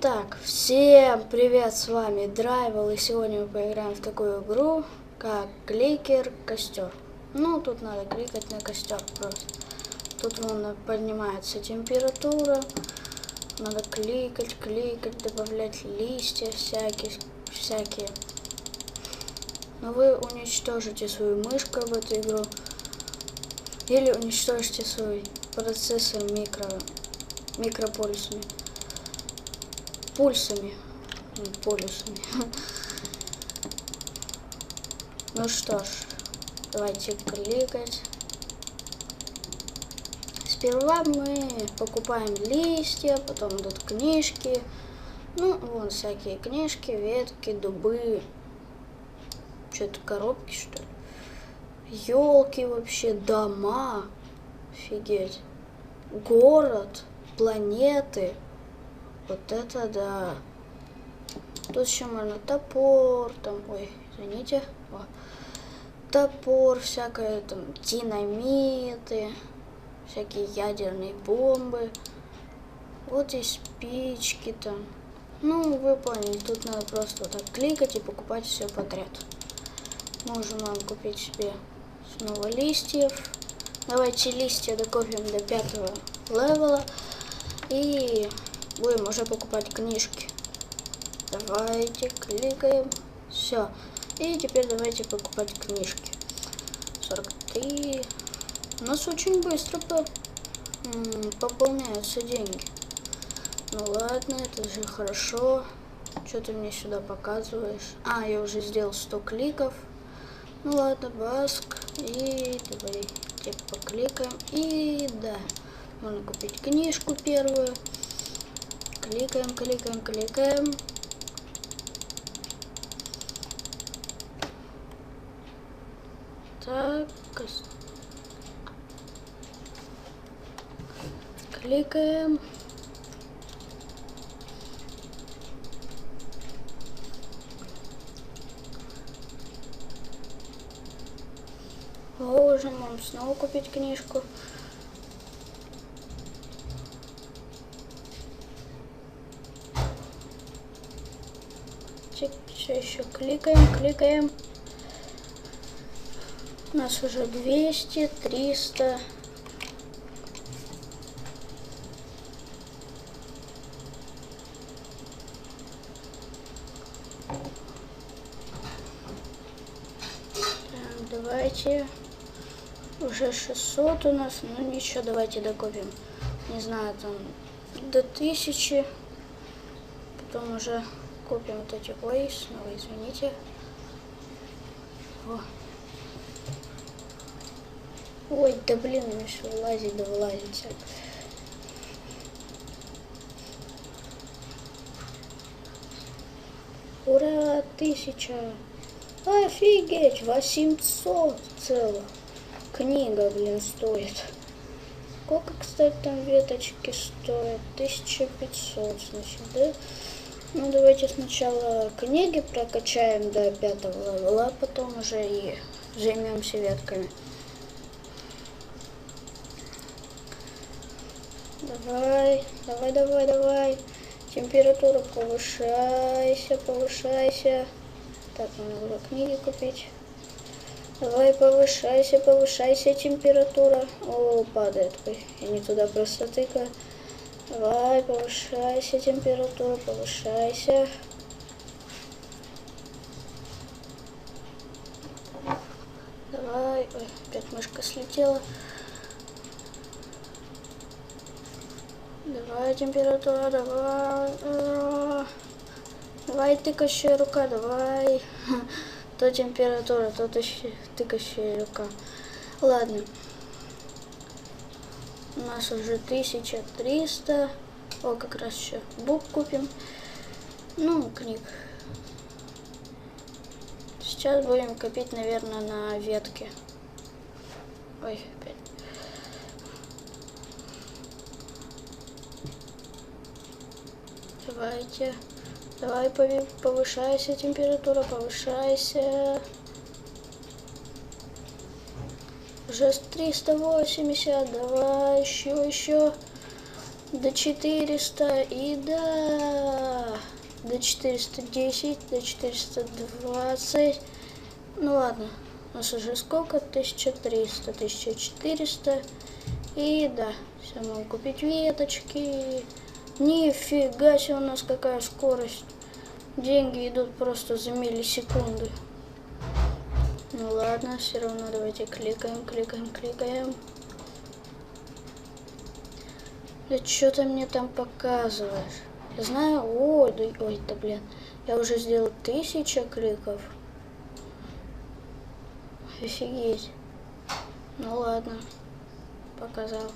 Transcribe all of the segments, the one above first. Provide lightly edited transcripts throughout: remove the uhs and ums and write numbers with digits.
Итак, всем привет, с вами Драйвел, и сегодня мы поиграем в такую игру, как кликер костер. Ну, тут надо кликать на костер просто. Тут вон поднимается температура, надо кликать, добавлять листья всякие. Но вы уничтожите свою мышку в эту игру, или уничтожите свой процессор микропульсами. Полюсами. Ну что ж, давайте кликать. Сперва мы покупаем листья, потом идут книжки. Ну, вон всякие книжки, ветки, дубы. Что-то коробки, что ли? Елки вообще, дома. Офигеть. Город, планеты. Вот это да. Тут еще можно топор, там, ой, извините. О. Топор, всякое там, динамиты, всякие ядерные бомбы. Вот и спички там. Ну, вы поняли, тут надо просто вот так кликать и покупать все подряд. Можем вам купить себе снова листьев. Давайте листья докопим до 5-го левела. И будем уже покупать книжки. Давайте кликаем. Все. И теперь давайте покупать книжки. 43. У нас очень быстро пополняются деньги. Ну ладно, это же хорошо. Что ты мне сюда показываешь? А, я уже сделал 100 кликов. Ну ладно, баск. И давайте покликаем. И да, можно купить книжку первую. Кликаем. Так. Кликаем. Можем вам снова купить книжку. Все еще кликаем. У нас уже 200, 300. Так, давайте. Уже 600 у нас, ну ничего, давайте докупим. Не знаю, там до 1000. Потом уже купим вот эти. Ой, снова извините. О. Ой, да блин, мне все вылазит. Ура, 1000. Офигеть, 800 целых. Книга, блин, стоит. Сколько, кстати, там веточки стоят? 1500, значит, да? Ну, давайте сначала книги прокачаем до 5-го левела, а потом уже и займемся ветками. Давай. Температура повышайся. Так, мне надо книги купить. Давай, повышайся, температура. О, падает. Ой, я не туда просто тыкаю. Давай, повышайся, температура, повышайся. Давай. Ой, опять мышка слетела. Давай, температура, давай. Давай, тыкающая рука, давай. То температура, то тыкающая рука. Ладно. У нас уже 1300. О, как раз еще бук купим. Ну, книг. Сейчас будем копить, наверное, на ветке. Ой, опять. Давайте. Давай, повышайся, температура, повышайся. Уже 380, давай, еще. до 400 и до 410, до 420. Ну ладно, у нас уже сколько? 1300, 1400. И да, все, могу купить веточки. Нифига себе, у нас какая скорость. Деньги идут просто за миллисекунды. Ну ладно, все равно давайте кликаем, кликаем, кликаем. Да что ты мне там показываешь? Я знаю, ой, да блин, я уже сделал 1000 кликов. Офигеть. Ну ладно, показал.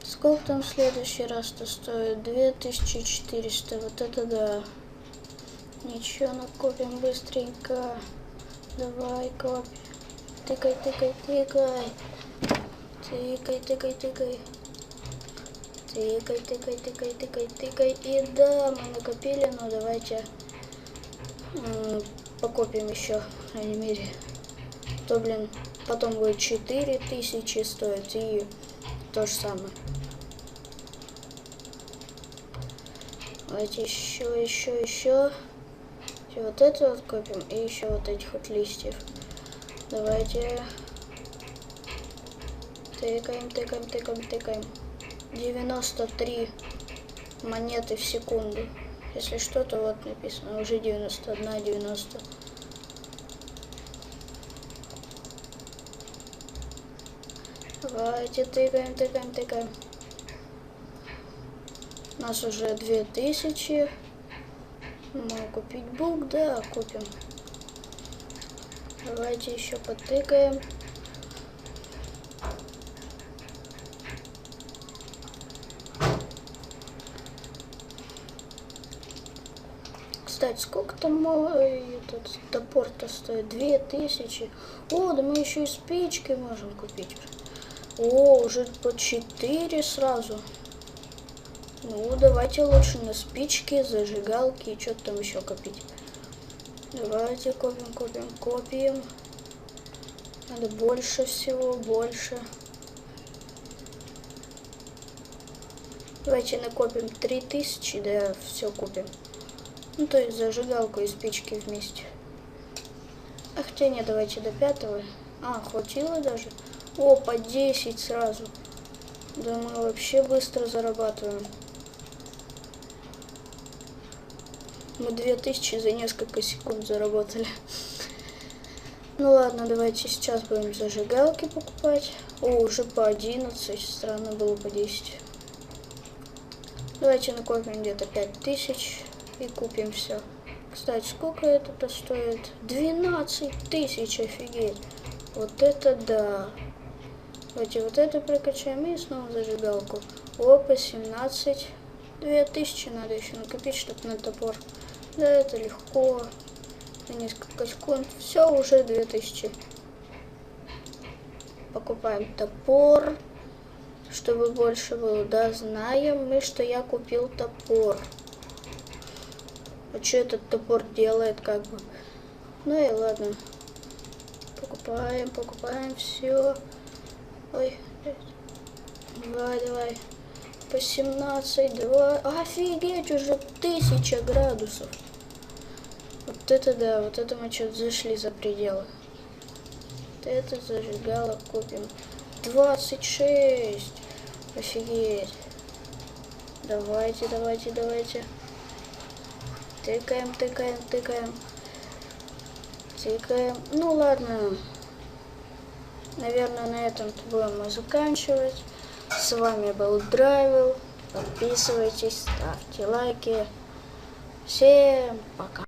Сколько там в следующий раз-то стоит? 2400, вот это да. Ничего, накопим быстренько. Давай, копи. Тыкай, тыкай, тыкай. Тыкай, тыкай, тыкай. Тыкай, тыкай, тыкай, тыкай, тыкай. И да, мы накопили, но давайте покопим еще, по крайней мере. То, блин, потом будет 4000 стоить и то же самое. Давайте еще. Вот это вот копим и еще вот этих вот листьев. Давайте. Тыкаем, тыкаем, тыкаем, тыкаем. 93 монеты в секунду. Если что-то вот написано, уже 91, 90. Давайте тыкаем, тыкаем, тыкаем. У нас уже 2000. Могу купить бук, да, купим. Давайте еще потыкаем. Кстати, сколько там мой этот топор-то стоит? 2000. О, да мы еще и спички можем купить. О, уже по 4 сразу. Ну, давайте лучше на спички, зажигалки и что-то там еще копить. Давайте копим, копим, копим. Надо больше всего, больше. Давайте накопим 3000, да, все купим. Ну, то есть зажигалку и спички вместе. А хотя нет, давайте до 5. А, хватило даже. О, по 10 сразу. Да мы вообще быстро зарабатываем. Мы 2000 за несколько секунд заработали. Ну ладно, давайте сейчас будем зажигалки покупать. О, уже по 11, странно было по 10. Давайте накопим где-то 5000 и купим все. Кстати, сколько это-то стоит? 12 тысяч, офигеть. Вот это да. Давайте вот это прокачаем и снова зажигалку. Опа, 17. 2000 надо еще накопить, чтобы на топор. Да, это легко. За несколько секунд. Все, уже 2000. Покупаем топор, чтобы больше было. Да, знаем мы, что я купил топор. А что этот топор делает, как бы? Ну и ладно. Покупаем, покупаем все. Ой. Давай. По 17, давай. Офигеть, уже 1000 градусов. Вот это да, вот это мы что-то зашли за пределы. Вот это зажигало купим. 26. Офигеть. Давайте. Тыкаем. Ну ладно. Наверное, на этом будем заканчивать. С вами был Драйвел. Подписывайтесь, ставьте лайки. Всем пока.